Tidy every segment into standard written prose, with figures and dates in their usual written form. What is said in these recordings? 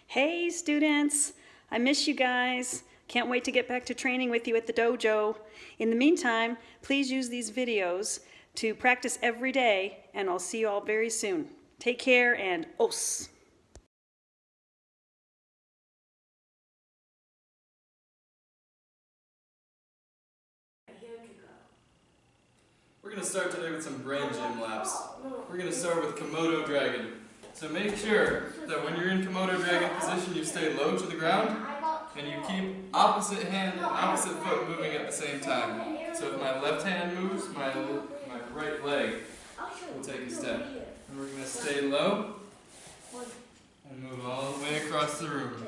Hey students, I miss you guys. Can't wait to get back to training with you at the dojo. In the meantime, please use these videos to practice every day, and I'll see you all very soon. Take care and os! We're going to start today with some brain gym laps. We're going to start with Komodo Dragon. So make sure that when you're in Komodo Dragon position, you stay low to the ground and you keep opposite hand and opposite foot moving at the same time. So if my left hand moves, my right leg will take a step. And we're going to stay low and move all the way across the room.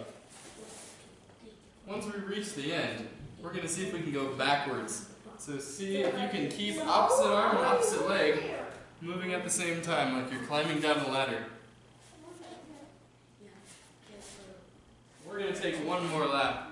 Once we reach the end, we're going to see if we can go backwards. So see if you can keep opposite arm and opposite leg moving at the same time, like you're climbing down a ladder. We're going to take one more lap.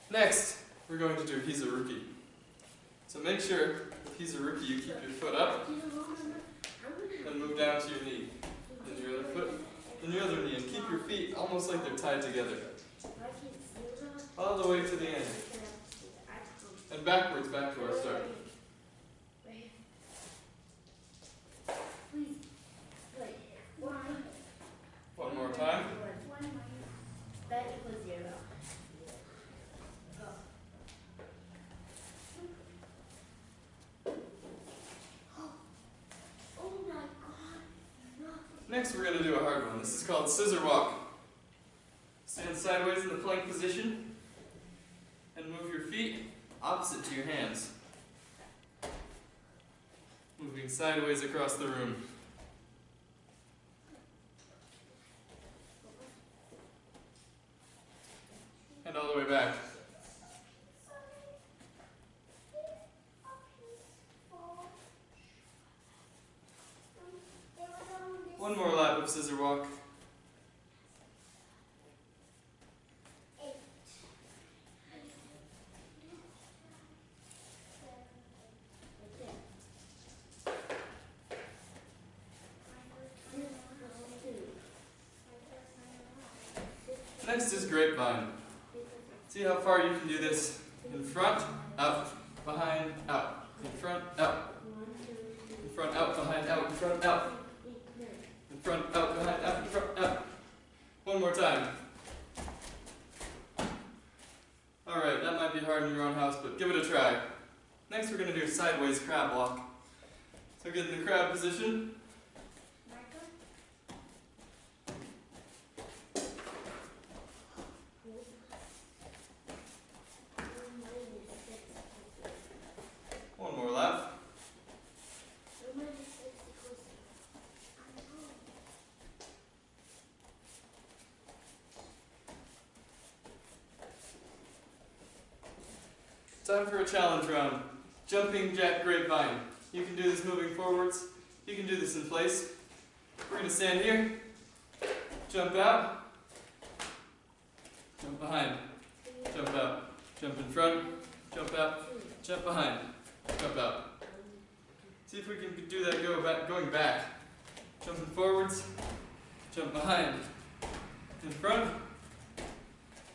Next, we're going to do Hizaruki. So make sure with Hizaruki you keep your foot up and move down to your knee. Then your other foot, then your other knee, and keep your feet almost like they're tied together. All the way to the end. And backwards back to our start. One more time. Next we're going to do a hard one. This is called scissor walk. Stand sideways in the plank position and move your feet opposite to your hands. Moving sideways across the room. And all the way back. One more lap of scissor walk. Next is grapevine. See how far you can do this. In front, out, behind, out. In front, out. In front, out, behind, out. In front, out. In front, out, behind, out, in front, out. One more time. Alright, that might be hard in your own house, but give it a try. Next we're going to do sideways crab walk. So get in the crab position. One more lap. Time for a challenge round. Jumping jack grapevine. You can do this moving forwards. You can do this in place. We're going to stand here. Jump out. Jump behind. Jump out. Jump in front. Jump out. Jump behind. Jump out. See if we can do that going back. Jumping forwards. Jump behind. In front.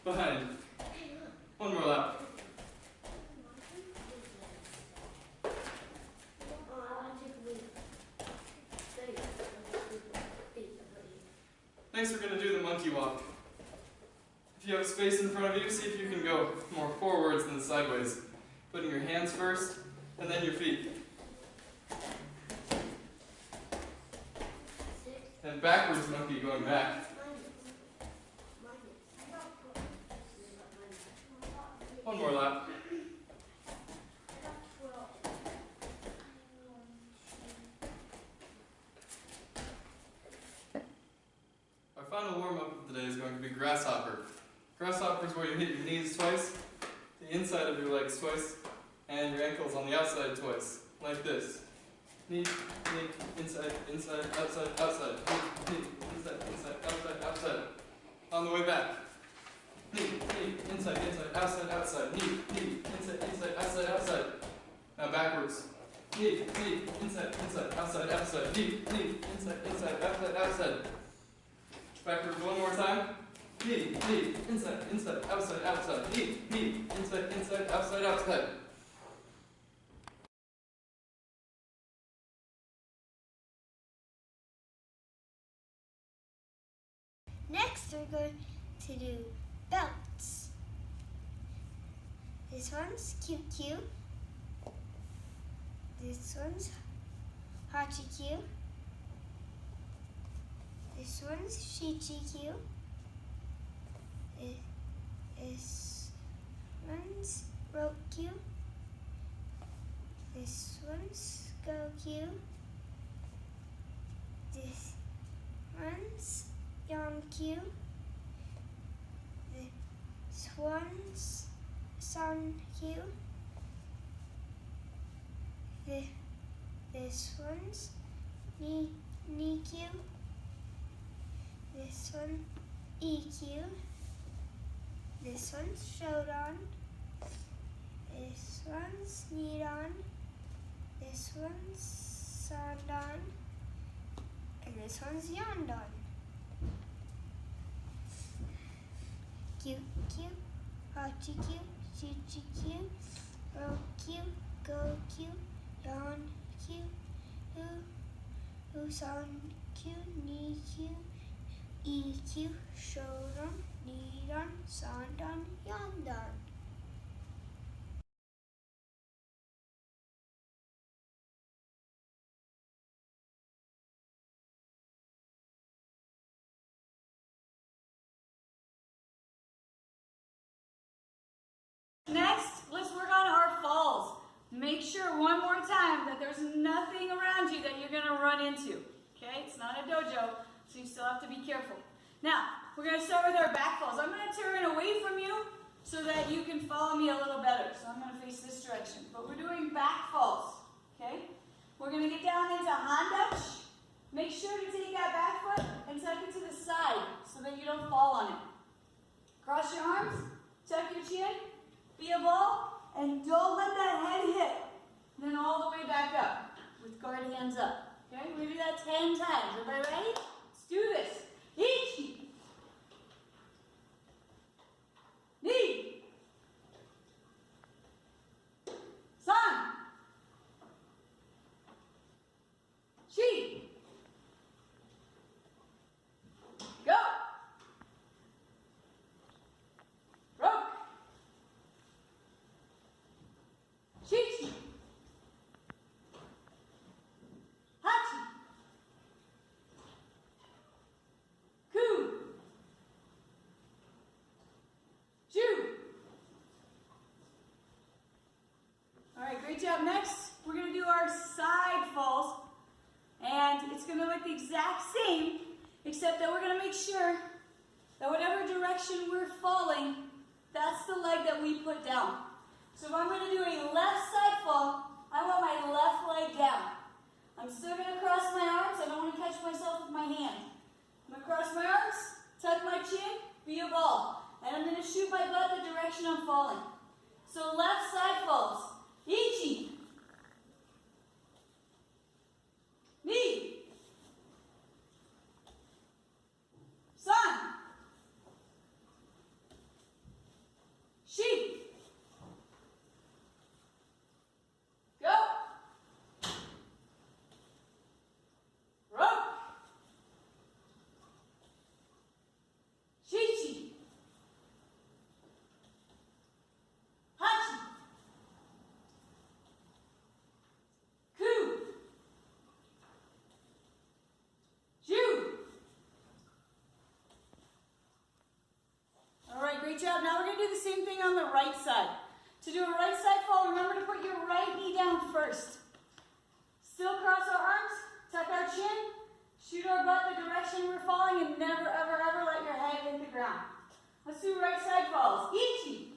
Behind. One more lap. Next we're going to do the monkey walk. If you have space in front of you, see if you can go more forwards than sideways. Putting your hands first, and then your feet. And backwards monkey going back. One more lap. Our final warm-up of the day is going to be grasshopper. Grasshopper is where you hit your knees twice, the inside of your legs twice, and your ankles on the outside twice, like this. Knee, knee, inside, inside, outside, outside. Knee, knee, inside, inside, outside, outside. knee, knee, inside, inside, outside, outside, knee, knee, inside, inside, outside, outside. Backwards one more time. Knee, knee, inside, inside, outside, outside, knee, knee, inside, inside, outside, outside. Next, we're going to do belts. This one's QQ. This one's Hachi-Q. This one's Shichi-Q. This one's Rope-Q. This one's Go-Q. This one's Yon-Q. This one's Sun-Q. This one's Ni-Q. This one EQ. This one's Shodan. This one's Nidon. This one's Sandan. And this one's Yondon. Q, Q, Hachi-Q, Shichi-Q, Ro-Q, Go-Q, Yon-Q, Usan-Q, Ni-Q, EQ, Shodan, Nidon, Sandan, Yondon. Next, let's work on our falls. Make sure one more time that there's nothing around you that you're going to run into. Okay, it's not a dojo, so you still have to be careful. Now, we're going to start with our back falls. I'm going to turn away from you so that you can follow me a little better. So I'm going to face this direction. But we're doing back falls. Okay, we're going to get down into Han Dutch. Make sure to take that back foot and tuck it to the side so that you don't fall on it. Cross your arms, tuck your chin. Be a ball, and don't let that head hit. Then all the way back up with guard hands up. Okay, we're gonna do that 10 times. Everybody ready? Let's do this. Ichi. Ni. San. Chi. Go. Rope. Shichi. Hachi. Ku. Ju. All right, great job. Next, we're going to do our side falls. And it's going to look the exact same, except that we're going to make sure that whatever direction we're falling, that's the leg that we put down. So if I'm going to do a left side fall, I want my left leg down. I'm still going to cross my arms. I don't want to catch myself with my hand. I'm going to cross my arms, tuck my chin, be a ball. And I'm going to shoot my butt the direction I'm falling. So left side falls. Ichi. Ni. San. Shi. Go. Rope. Shichi. Hachi. Ku. Ju. All right, great job. Now we're going to do the same thing on the right side. To do a right side fall, remember to put your right knee down first. Still cross our arms, tuck our chin, shoot our butt the direction we're falling, and never, ever, ever let your head hit the ground. Let's do right side falls. Ichi.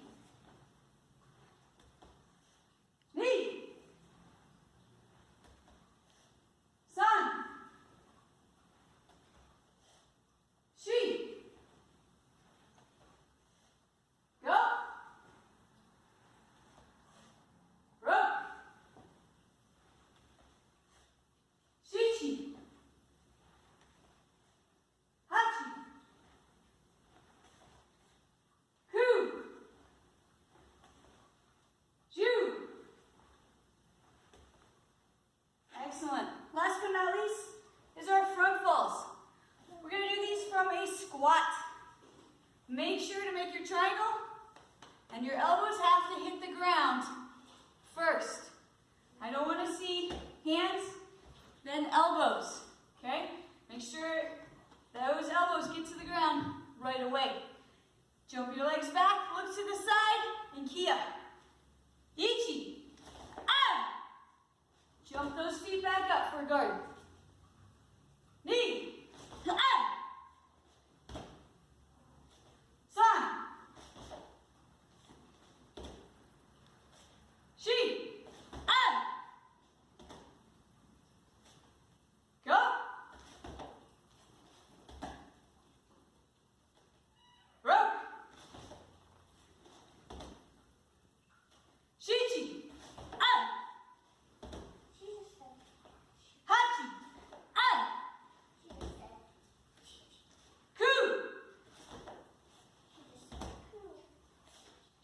Ni. San. Shi. Go. Rope. Excellent. Last but not least is our front falls. We're going to do these from a squat. Make sure to make your triangle and your elbows have to hit the ground first. I don't want to see hands, then elbows, okay? Make sure those elbows get to the ground right away. Jump your legs back, look to the side, and key up. Ichi. Ah! Jump those feet back up for a guard. Knee. Ah! San. Shi. Ah! Go. Rope. Shichi. Ah! Hachi. Ah! Ku.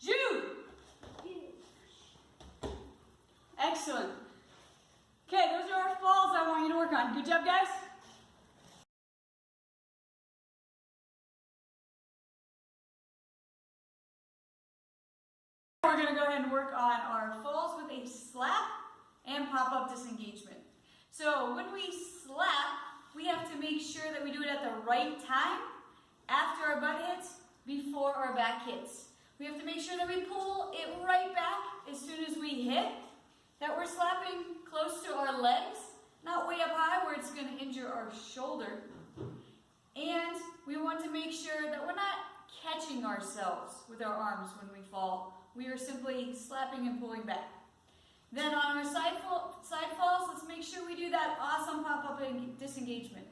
Ju. Excellent. Okay, those are our falls I want you to work on. Good job, guys. We're going to go ahead and work on our falls with a slap and pop-up disengagement. So when we slap, we have to make sure that we do it at the right time, after our butt hits, before our back hits. We have to make sure that we pull it right back as soon as we hit, that we're slapping close to our legs, not way up high where it's going to injure our shoulder. And we want to make sure that we're not catching ourselves with our arms when we fall. We are simply slapping and pulling back. Then on our side falls, let's make sure we do that awesome pop-up disengagement.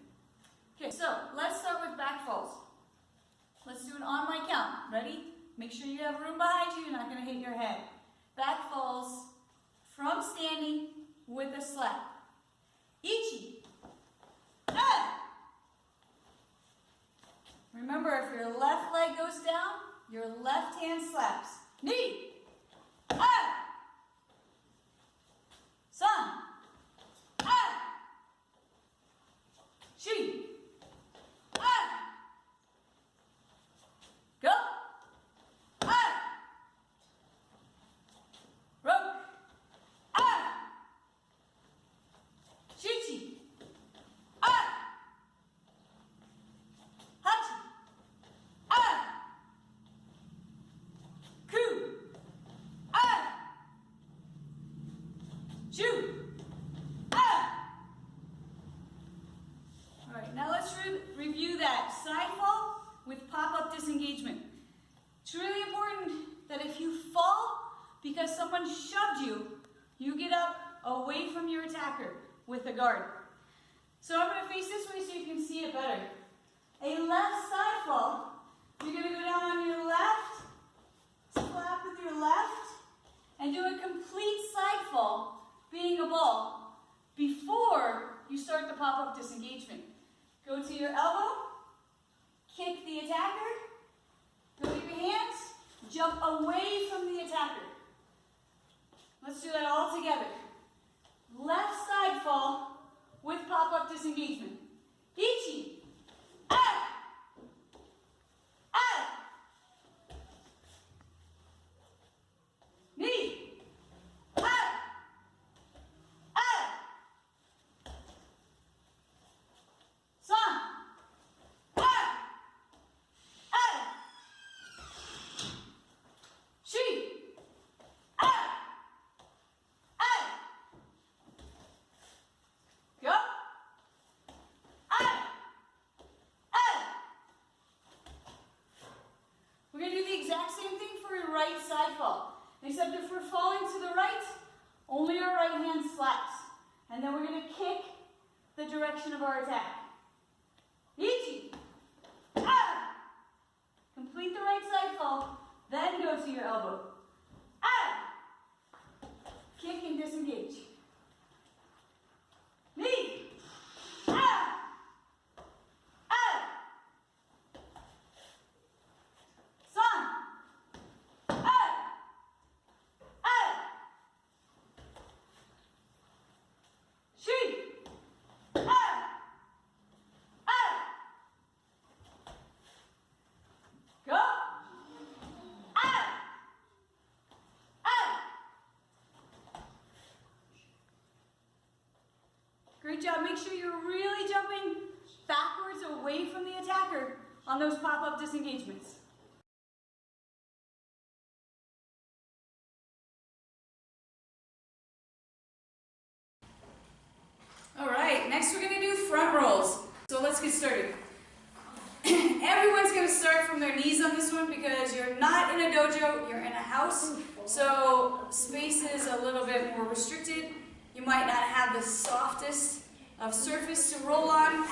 Okay, so let's start with back falls. Let's do it on my count. Ready? Make sure you have room behind you. You're not going to hit your head. Back falls from standing with a slap. Ichi. Ah! Remember, if your left leg goes down, your left hand slaps. Knee. Ah! San. Ah! Shi. Ah! Go. Ah! Rope. Ah! Shichi. Ah! Hachi. Ah! Ku. Ah! Ju. Ah! All right, now let's review that side fall with pop-up disengagement. It's really important that if you fall because someone shoved you, you get up away from your attacker with a guard. So I'm going to face this way so you can see it better. A left side fall, you're going to go down on your left, slap with your left, and do a complete side fall, being a ball, before you start the pop-up disengagement. Go to your elbow, kick the attacker, go to your hands, jump away from the attacker. Let's do that all together. Left side fall with pop-up disengagement. Ichi. Ah! Ah! Knee. Ah! Ah! San. Ah! Ah! Shi. Ah! Ah! Go. Ah! Ah! We're going to do the exact same thing for your right side fall. Except if we're falling to the right, only our right hand slaps. And then we're going to kick the direction of our attack. Ichi. Ah! Complete the right side fall, then go to your elbow. Ah! Kick and disengage. Knee. Ah! Ah! San. Ah! Ah! Shi. Good job. Make sure you're really jumping backwards away from the attacker on those pop-up disengagements. All right, next we're going to do front rolls. So let's get started. Everyone's going to start from their knees on this one because you're not in a dojo, you're in a house. So space is a little bit more restricted. You might not have the softest of surface to roll on.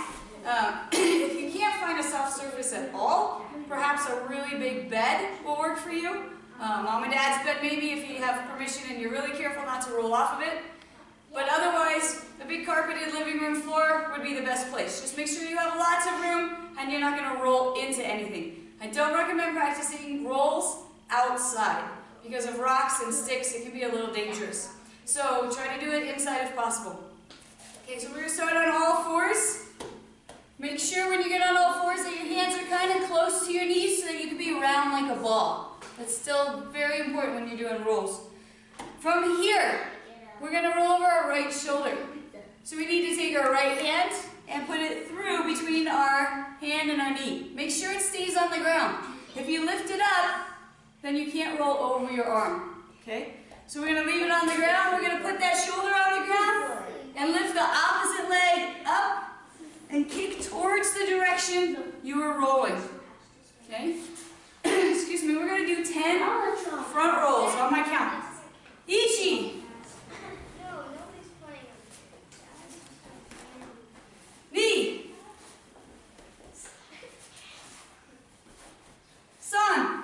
If you can't find a soft surface at all, perhaps a really big bed will work for you. Mom and dad's bed maybe, if you have permission and you're really careful not to roll off of it. But otherwise, a big carpeted living room floor would be the best place. Just make sure you have lots of room and you're not going to roll into anything. I don't recommend practicing rolls outside because of rocks and sticks. It can be a little dangerous. So try to do it inside if possible. Okay, so we're going to start on all fours. Make sure when you get on all fours that your hands are kind of close to your knees so that you can be round like a ball. That's still very important when you're doing rolls. From here, we're going to roll over our right shoulder. So we need to take our right hand and put it through between our hand and our knee. Make sure it stays on the ground. If you lift it up, then you can't roll over your arm. Okay? So we're going to leave it on the ground. We're going to put that shoulder on the ground and lift the opposite leg up and kick towards the direction you were rolling. Okay? Excuse me, we're going to do 10 front rolls on my count. Ichi. Ni. San.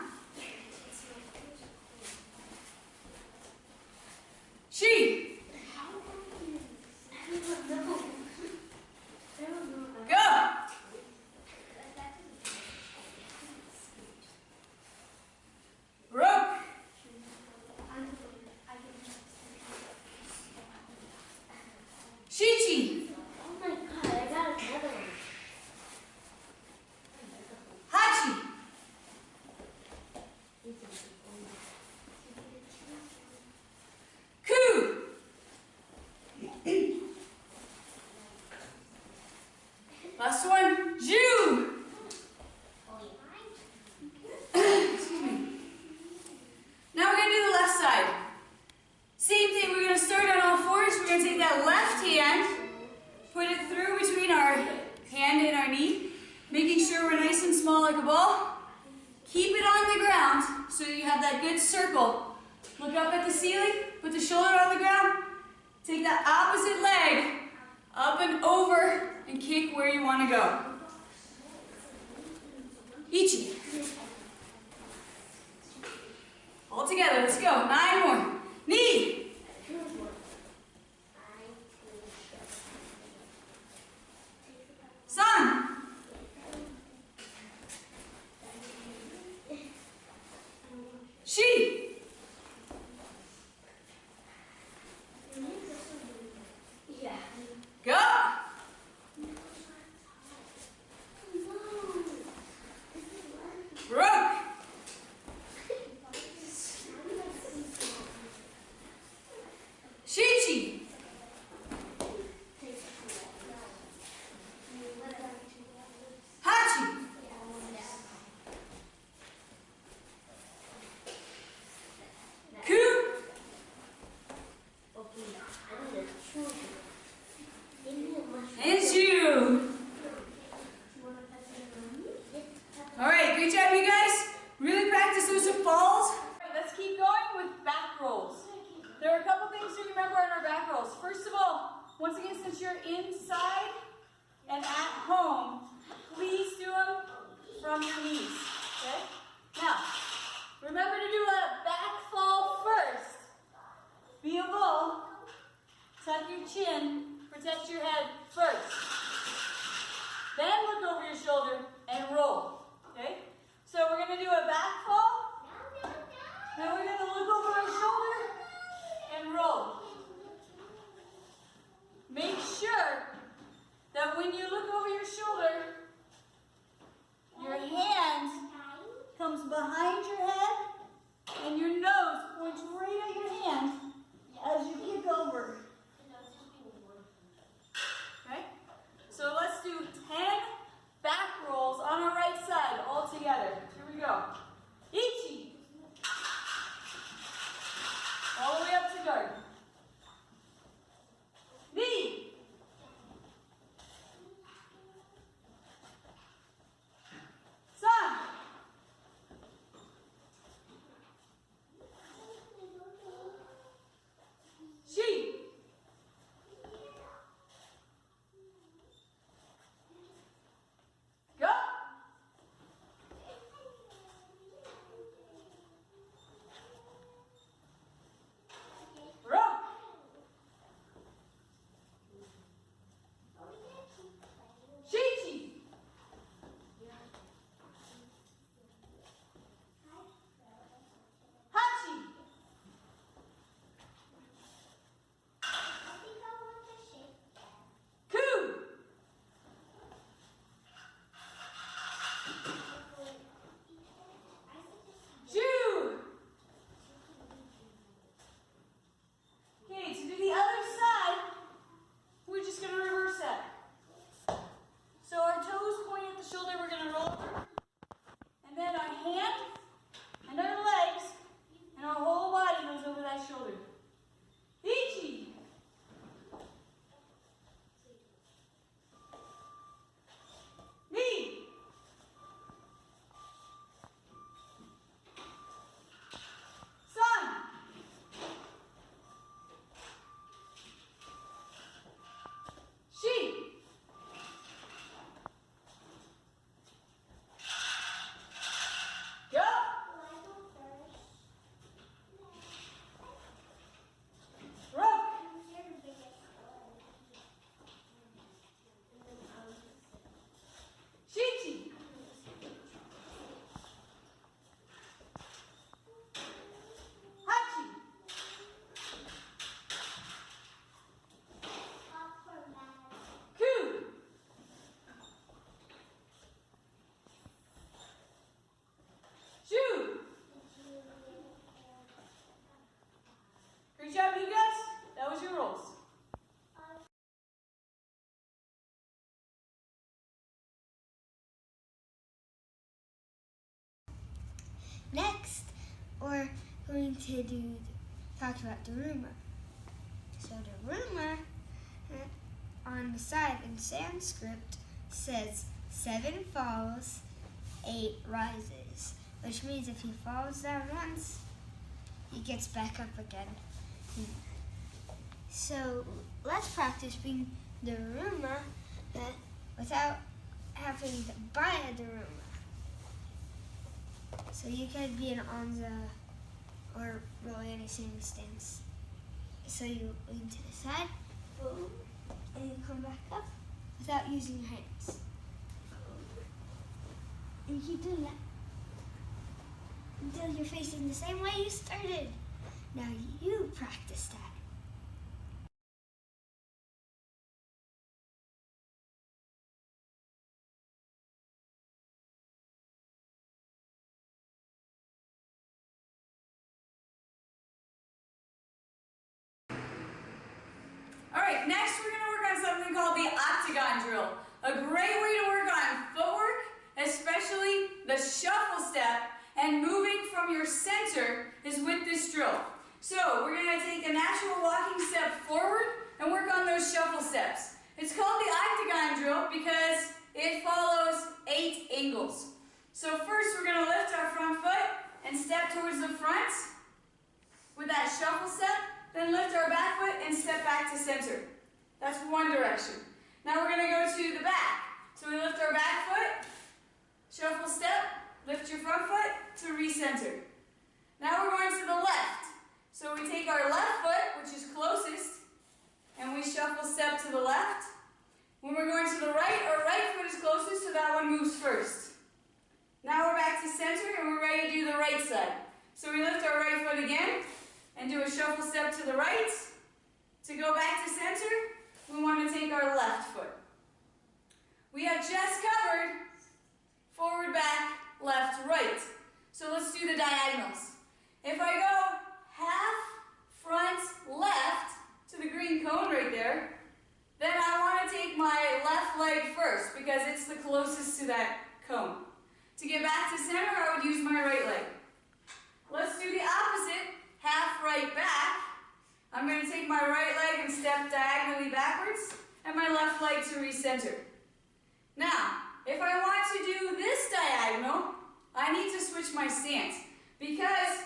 Shi. Go. Rope. Shichi. Oh my god, I got another one. Hachi. Ku. Last one. Ju. Excuse me. Now we're going to do the left side. Same thing, we're going to start on all fours. We're going to take that left hand, put it through between our hand and our knee, making sure we're nice and small like a ball. Keep it on the ground so you have that good circle. Look up at the ceiling, put the shoulder on the ground, take that opposite leg up and over and kick where you want to go. Ichi. All together, let's go. 9 more. Knee. San. Shi. Go. Rook. Shichi. Hachi. Ku. And Shu. All right, great job, you guys. Really practice those falls. All right, let's keep going with back rolls. There are a couple things to remember on our back rolls. First of all, once again, since you're inside and at home, please do them from your knees, okay? Now, remember to do a back fall first. Be a bull, tuck your chin, protect your head first. Then look over your shoulder and roll, okay? So we're going to do a back fall. Then we're going to look over our shoulder and roll. Make sure that when you look over your shoulder, your hand comes behind your head and your nose points right at your hand as you kick over. Next, we're going to talk about the rumor. So the rumor on the side in Sanskrit says 7 falls, 8 rises, which means if he falls down once, he gets back up again. So let's practice being the rumor without having to buy the rumor. So you could be an onza or really any singing stance. So you lean to the side, boom, and you come back up without using your hands. And you keep doing that until you're facing the same way you started. Now you practice that. All right, next we're going to work on something called the octagon drill. A great way to work on footwork, especially the shuffle step, and moving from your center is with this drill. So we're going to take a natural walking step forward and work on those shuffle steps. It's called the octagon drill because it follows 8 angles. So first we're going to lift our front foot and step towards the front with that shuffle step. Then lift our back foot and step back to center. That's one direction. Now we're going to go to the back. So we lift our back foot, shuffle step, lift your front foot to recenter. Now we're going to the left. So we take our left foot, which is closest, and we shuffle step to the left. When we're going to the right, our right foot is closest, so that one moves first. Now we're back to center and we're ready to do the right side. So we lift our right foot again and do a shuffle step to the right. To go back to center, we want to take our left foot. We have just covered forward, back, left, right. So let's do the diagonals. If I go half front left to the green cone right there, then I want to take my left leg first because it's the closest to that cone. To get back to center, I would use my right leg. Let's do the opposite, half right back. I'm going to take my right leg and step diagonally backwards, and my left leg to recenter. Now, if I want to do this diagonal, I need to switch my stance, because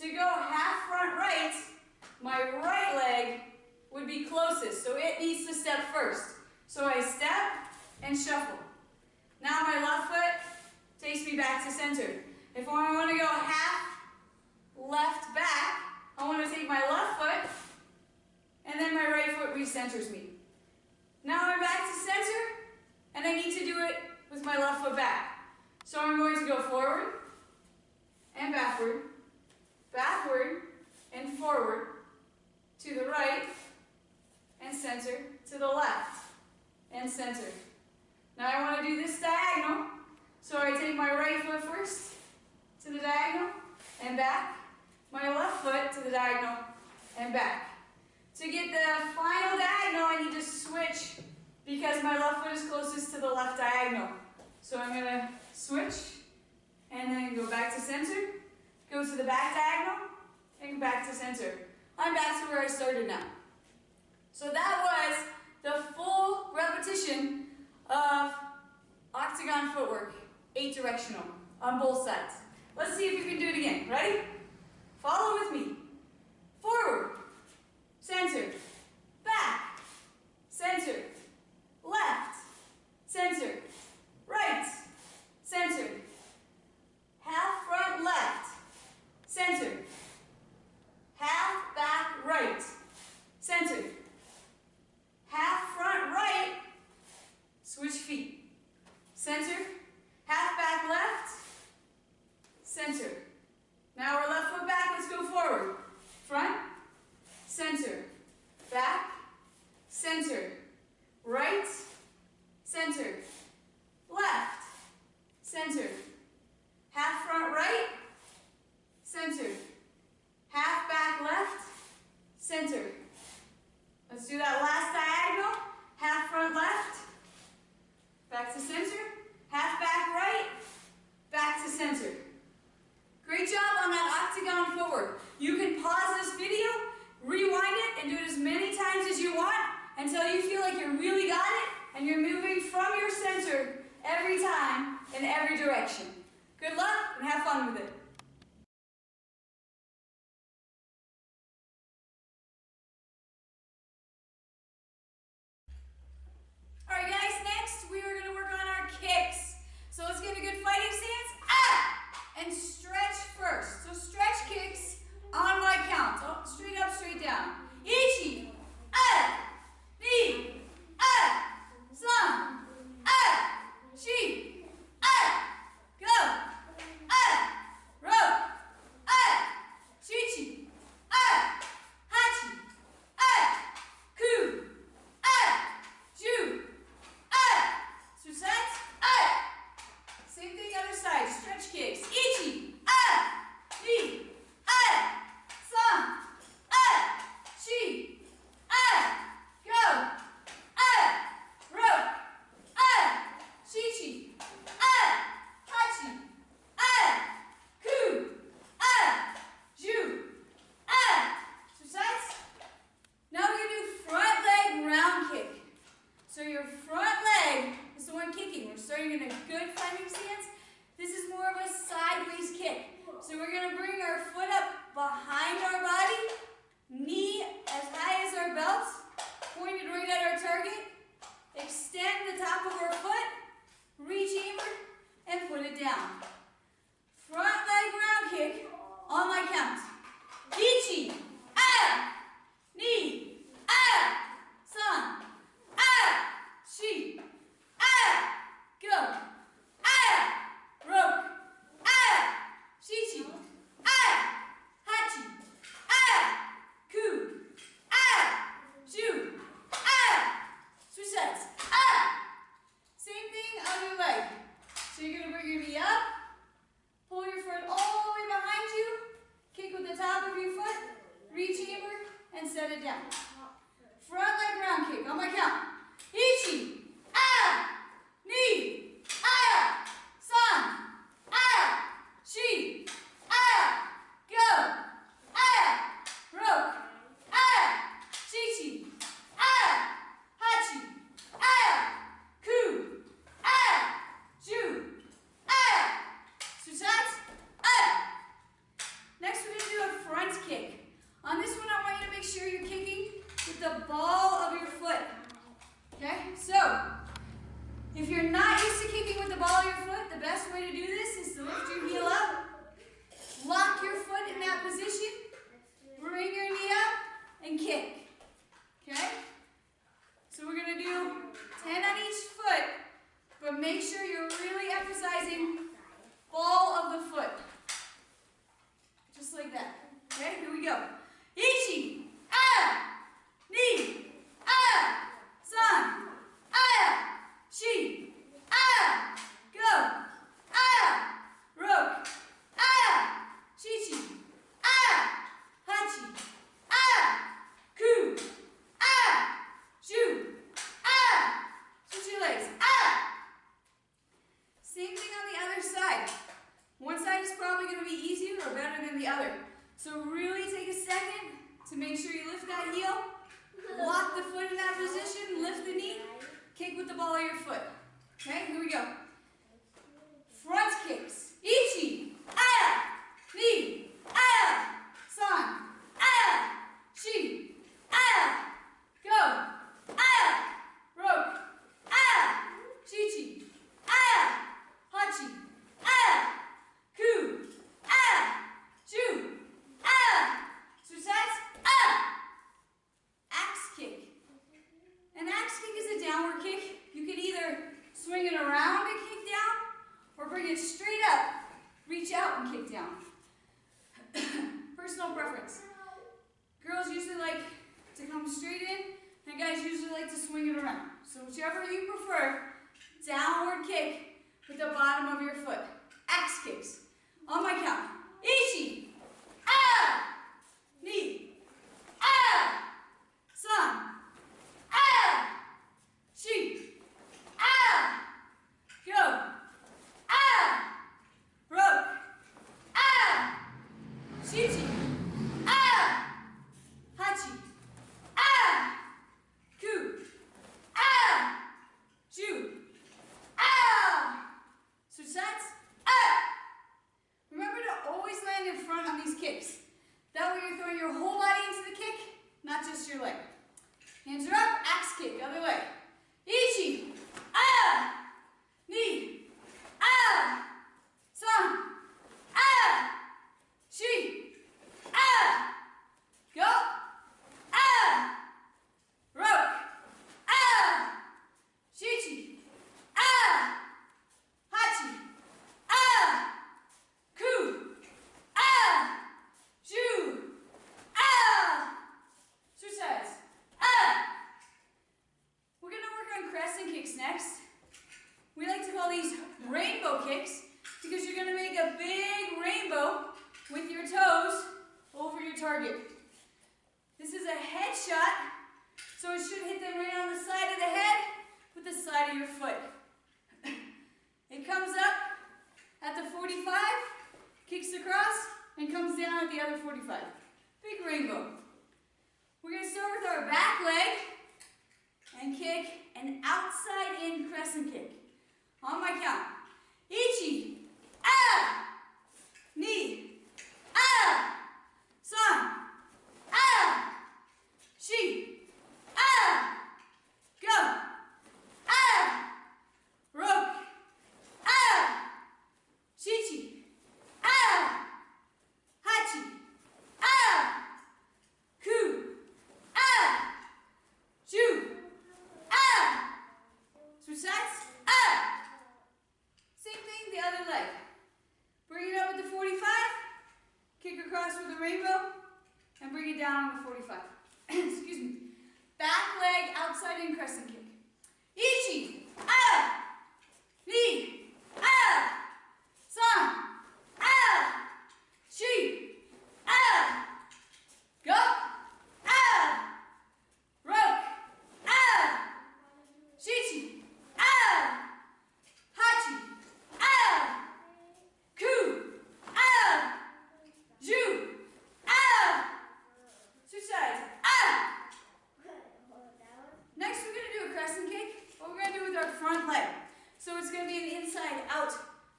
to go half front right, my right leg would be closest, so it needs to step first. So I step and shuffle. Now my left foot takes me back to center. If I want to go half left back, I want to take my left foot, and then my right foot recenters me. Now I'm back to center, and I need to do it with my left foot back. So I'm going to go forward, and backward, backward, and forward, to the right, and center, to the left, and center. Now I want to do this diagonal, so I take my right foot first, to the diagonal, and back, my left foot to the diagonal, and back. To get the final diagonal, I need to switch because my left foot is closest to the left diagonal. So I'm going to switch, and then go back to center, go to the back diagonal, and back to center. I'm back to where I started now. So that was the full repetition of octagon footwork, 8 directional, on both sides. Let's see if you can do it again. Ready? Follow with me. Forward, center, back, center, left, center, right, center, half front left, center, half back right, center, half front right, switch feet, center, half back left, center. Now our left foot back, let's go forward. Front, center, fun with it. All right, guys, next we are going to work on our kicks. So let's get a good fighting stance. And stretch first. So stretch kicks on my count. Oh, straight up, straight down. Ichi, ni, san, shi, go, ro, shichi, hachi, ku, ju, suset, same thing other side, stretch kicks. Ichi, ni, san, shi, go, ro, shichi, hachi, ku, ju, suset. Now we're going to do front leg round kick. So your front leg is the one kicking. We're starting in a good fighting stance. This is more of a sideways kick. So we're going to bring our foot up behind our body, knee as high as our belt, pointed right at our target. Extend the top of our foot, reach inward, and put it down. Front leg round kick on my count. Ichi, ni, san, shi, go, ro, shichi, hachi, ku, ju, suset. Same thing, other leg. So you're going to bring your knee up, pull your foot all the way behind you, kick with the top of your foot, reach inward, and set it down. Front leg round kick on my count. Ichi, ni, san, shi, go, ro, shichi, hachi, ku, ju, suset. Next we're going to do a front kick. On this one I want you to make sure you're kicking with the ball of your foot. Okay, so if you're not used to kicking with the ball of your foot, the best way to do this is to lift your heel up, lock your foot in that position, bring your knee up, and kick. Okay? So we're going to do 10 on each foot, but make sure you're really emphasizing ball of the foot. Just like that. Okay, here we go. Ichi, ni, san, shi, go, ro, shichi, hachi, ku, ju, switch your legs. Same thing on the other side. One side is probably going to be easier or better than the other. So really take a second to make sure you lift that heel, lock the foot in that position, lift the knee, kick with the ball of your foot. Okay, here we go. Front kicks. Ichi, ni, san, shi, go, ro, shichi, hachi, ku, ju, suset. Axe kick. An axe kick is a downward kick. You can either swing it around and kick down, or bring it straight up, reach out and kick down. Personal preference. Girls usually like to come straight in, and guys usually like to swing it around. So whichever you prefer, downward kick with the bottom of your foot. Axe kicks. On my count. Ichi, ni, san, shi, go, ro, shichi, hachi, ku, ju, suset. Remember, kicks next. We like to call these rainbow kicks because you're going to make a big rainbow with your toes over your target. This is a head shot, so it should hit them right on the side of the head with the side of your foot. It comes up at the 45, kicks across, and comes down at the other 45. Big rainbow. We're going to start with our back leg and kick an outside-in crescent kick. On my count. Ichi, ah, ni, ah, san, ah, shi, ah, go, ah, rok, ah, shichi, ah, hachi, ah, ku, ah, ju, ah. Switch sides, ah. Same thing, the other leg. Bring it up at the 45, kick across with a rainbow, and bring it down on the 45. Excuse me. Back leg outside in crescent kick. Ichi, ah, ni, ah, san, ah, shi, ah, go, ah, rok, ah, shichi, ah, hachi, ah, ku, ah, ju, ah, switch sides, ah. Next we're going to do a crescent kick, but we're going to do it with our front leg. So it's going to be an inside out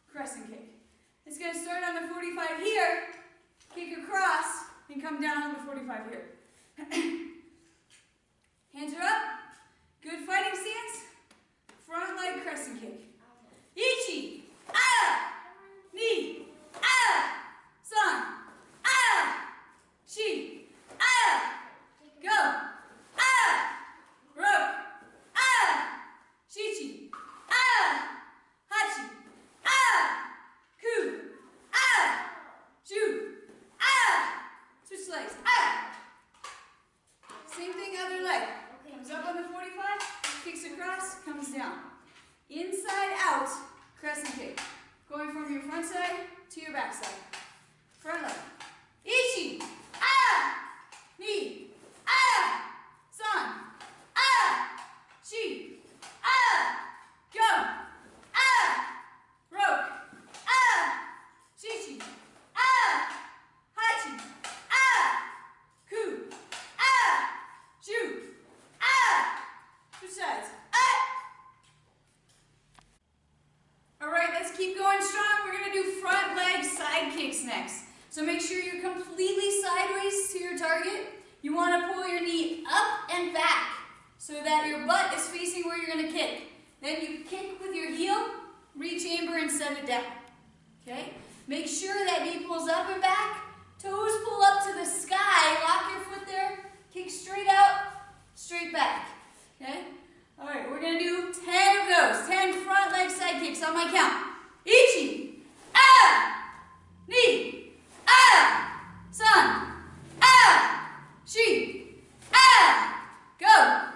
crescent kick. It's going to start on the 45 here, kick across, and come down on the 45 here. Hands are up, good fighting stance, front leg crescent kick. Ichi, ah, ni, ah, san, ah, shi, ah, go, ah, rok, ah, shichi, ah, hachi, ah, ku, ah, ju, ah, switch legs, ah. Same thing, other leg. Comes up on the 45, kicks across, comes down. Inside out, crescent kick. Going from your front side to your back side. Front leg. Ichi, ah, ni, ah, san, ah, shi, ah, go, ah, rok, ah, shichi, ah, hachi, ah, ku, ah, ju, ah, switch sides, ah. All right, let's keep going strong. We're going to do front leg side kicks next. So make sure you're completely sideways to your target. You want to pull your knee up and back so that your butt is facing where you're going to kick. Then you kick with your heel, rechamber, and set it down. Okay? Make sure that knee pulls up and back. Toes pull up to the sky. Lock your foot there. Kick straight out, straight back. Okay? All right, we're going to do 10 of those. 10 front leg side kicks on my count. Ichi, ah, ni, ah, san, ah, shi, ah, go,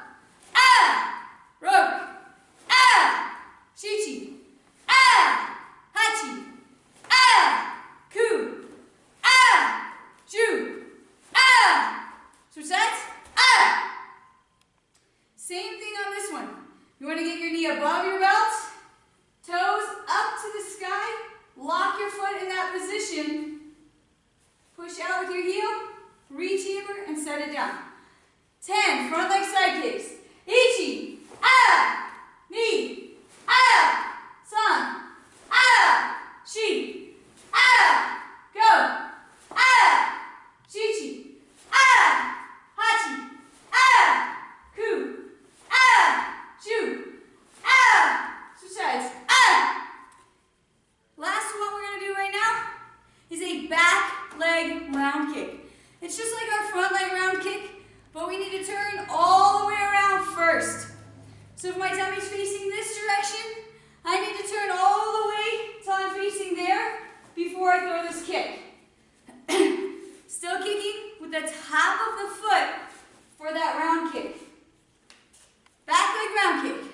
ah, rok, ah, shichi, ah, hachi, ah, ku, ah, ju, ah, switch sides, ah. Same thing on this one. You want to get your knee above your belt, toes up to the sky, lock your foot in that position, push out with your heel, rechamber, and set it down. 10 front leg side kicks. Ichi, ah, ni, ah, san, ah, shi, ah, go, ah, shichi, ah, hachi, ah, ku, ah, ju, ah, switch sides, ah. Last one we're going to do right now is a back leg round kick. It's just like our front leg round kick, but we need to turn all the way around first. So if my tummy's facing this direction, I need to turn all the way till I'm facing there before I throw this kick. Still kicking with the top of the foot for that round kick. Back leg round kick.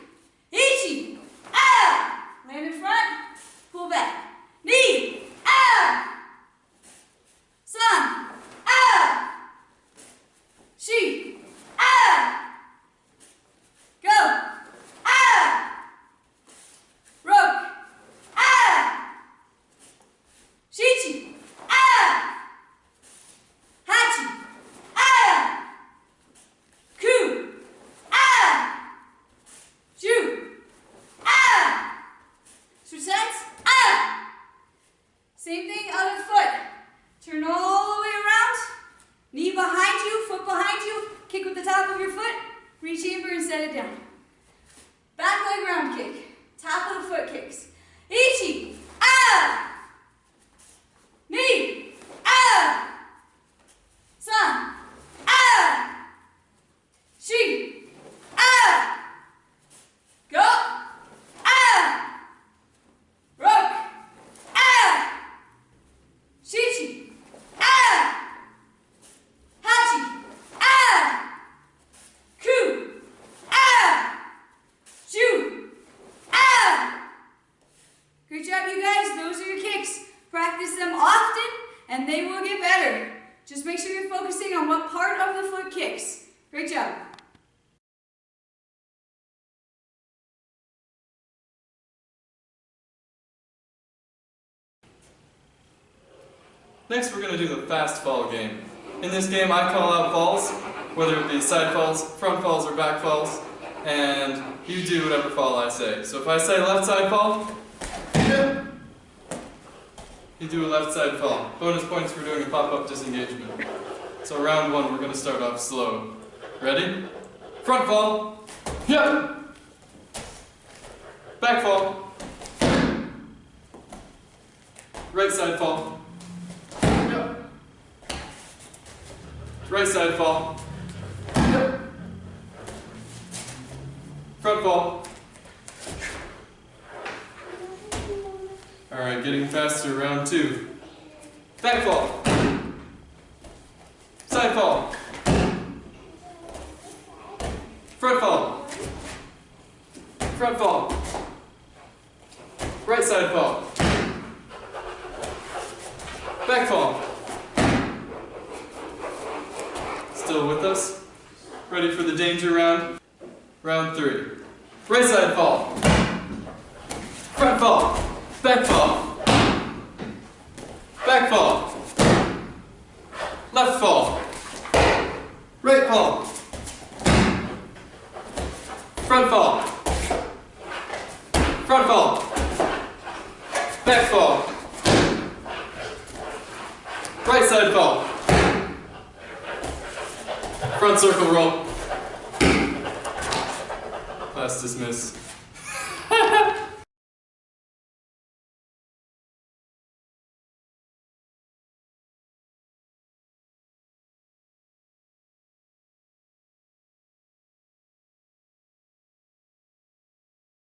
job, you guys. Those are your kicks. Practice them often, and they will get better. Just make sure you're focusing on what part of the foot kicks. Great job. Next, we're going to do the fast fall game. In this game, I call out falls, whether it be side falls, front falls, or back falls, and you do whatever fall I say. So if I say left side fall, you do a left side fall. Bonus points for doing a pop-up disengagement. So round one, we're going to start off slow. Ready? Front fall. Yeah. Back fall. Right side fall. Yeah. Right side fall. Yeah. Front fall. Alright, getting faster, round two. Back fall. Side fall. Front fall. Front fall. Right side fall. Back fall. Still with us? Ready for the danger round? Round three. Right side fall. Front fall. Back fall. Back fall. Left fall. Right fall. Front fall. Front fall. Back fall. Right side fall. Front circle roll. Last dismiss.